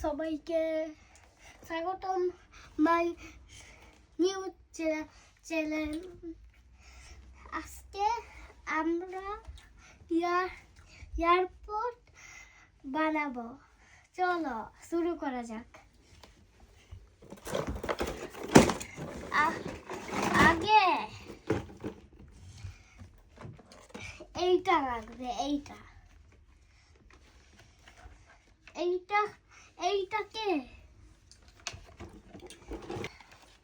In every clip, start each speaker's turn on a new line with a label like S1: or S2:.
S1: সবাইকে স্বাগতম my new channel. আজকে আমরা এয়ারপোর্ট বানাবো। চলো শুরু করা যাক। আগে এইটা লাগবে, এইটাকে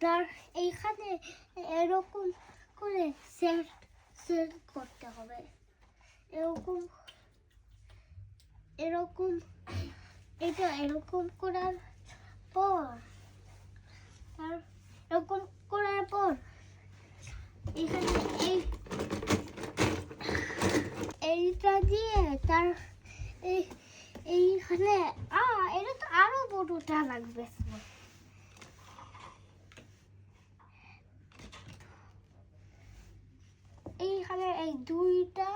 S1: তার এইখানে এরকম করে সেট করতে হবে। এটা এরকম করার পর এখানে এইটা দিয়ে তার এইখানে এটা তো আরো বড়টা লাগবে। এইখানে এই দুইটা,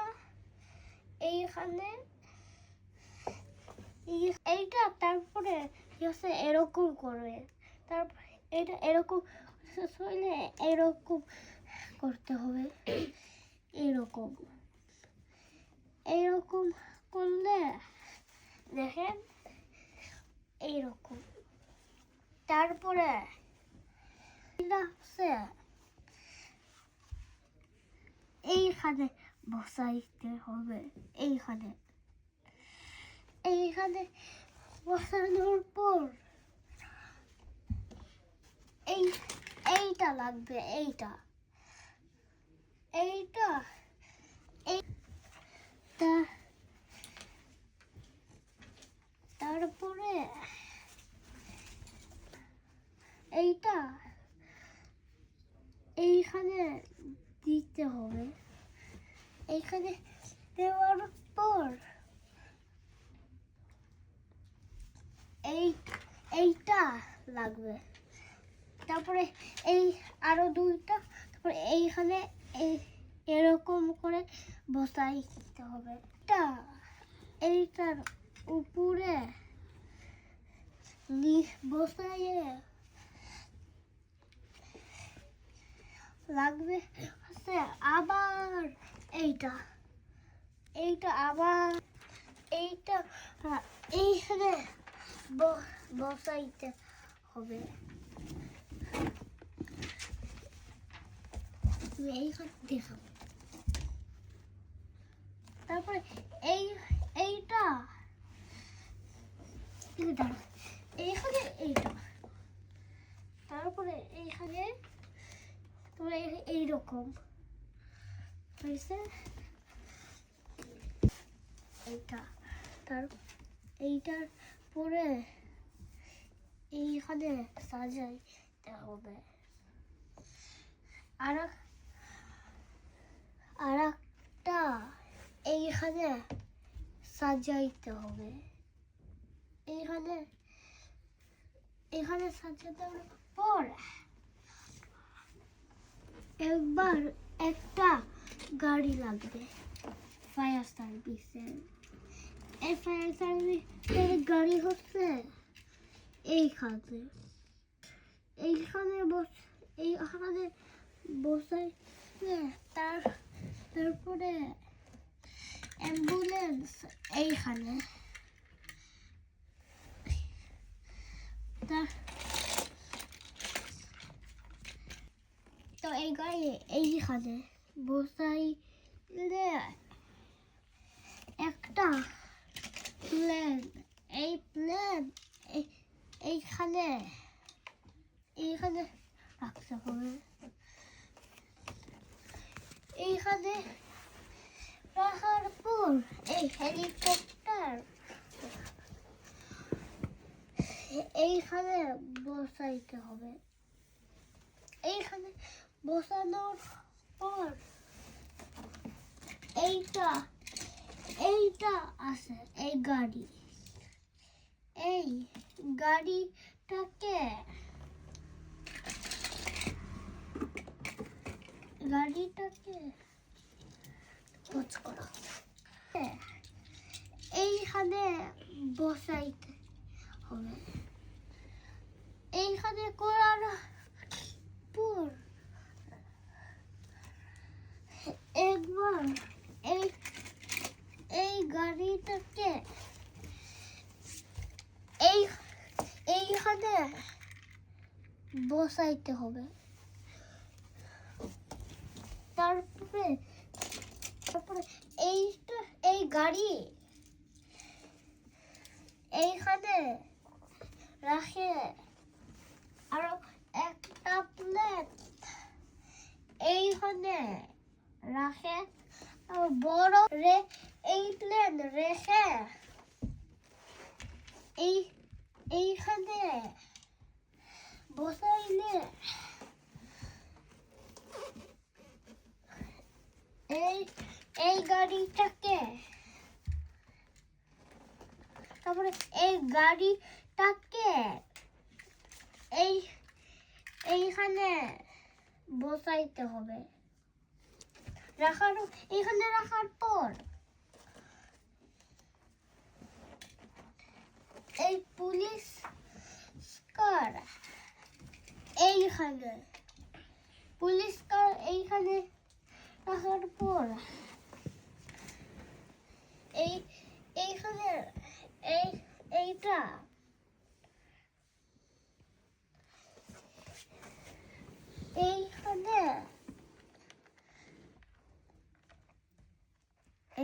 S1: এইখানে এইটা, তারপরে এরকম করবে। তারপরে এটা এরকম এরকম করতে হবে। এরকম করলে দেখেন এইরকম। তারপরে এইখানে বসাইতে হবে। এইখানে বসানোর পর এইটা লাগবে, তারপরে এইটা এইখানে দিতে হবে। এইখানে দেওয়ার পর এইটা লাগবে। তারপরে এই আরো দুইটা, তারপরে এইখানে এরকম করে বসাই দিতে হবে। এইটার উপরে বসাইয়ে লাগবে আবার এইটা আবার এইখানে বসাইতে হবে। এইখানে দেখাবো। তারপরে এইটা এইখানে তারপরে এইখানে এইরকম হয়েছে। এইটার পরে এইখানে সাজাইতে হবে। আর একটা এইখানে সাজাইতে হবে। এইখানে সাজানোর পর একবার একটা গাড়ি লাগবে ফায়ার সার্ভিসের। এই ফায়ার সার্ভিসের গাড়ি হচ্ছে এইখানে বসাই। তারপরে অ্যাম্বুলেন্স এইখানে। তো এই গাড়ি এইখানে বসাইলে একটা প্লেন, এই প্লেন এইখানে রাখতে হবে। এইখানে রাখার পর এই হেলিকপ্টার এইখানে বসাইতে হবে। এইখানে বসানোর পর এইটা আছে এই গাড়িটাকে খোঁজ করা এইখানে বসাইতে হবে। এইখানে করার পর একবার এই এই গাড়িটাকে এইখানে বসাইতে হবে। তারপরে এই গাড়ি এইখানে রাখে আরো একটা প্লেট এইখানে রাখে আর বড় এই প্লেন রেখে এইখানে বসাইলে এই গাড়িটাকে তারপরে এই গাড়িটাকে এইখানে বসাইতে হবে। এইখানে রাখার পর এই পুলিশ কার এইখানে রাখার পর এইখানে এইটা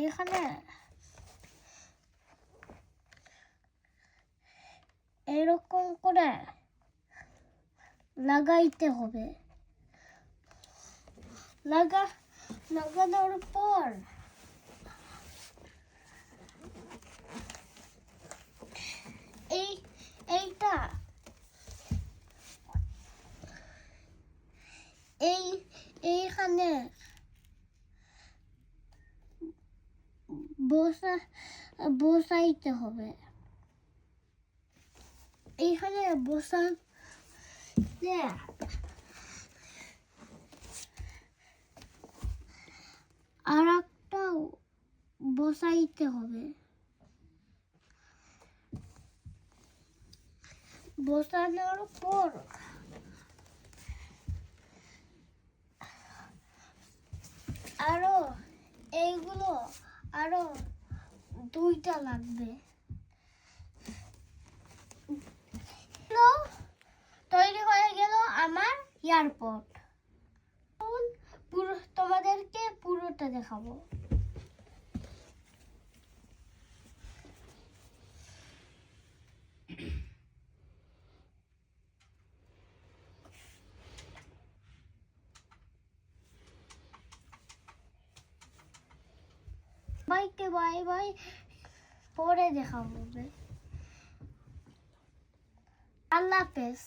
S1: এইখানে এরকম করে লাগাইতে হবে। লাগানোর পর এইটা এইখানে বসাইতে হবে। এইখানে বসাতে আর একটাও বসাইতে হবে। বসানোর পর আরো এইগুলো আরো দুইটা লাগবে। তৈরি হয়ে গেল আমার এয়ারপোর্ট। তোমাদেরকে পুরোটা দেখাবো। বাইকে বাই বাই পরে দেখাবো। আল্লাহ হাফেজ।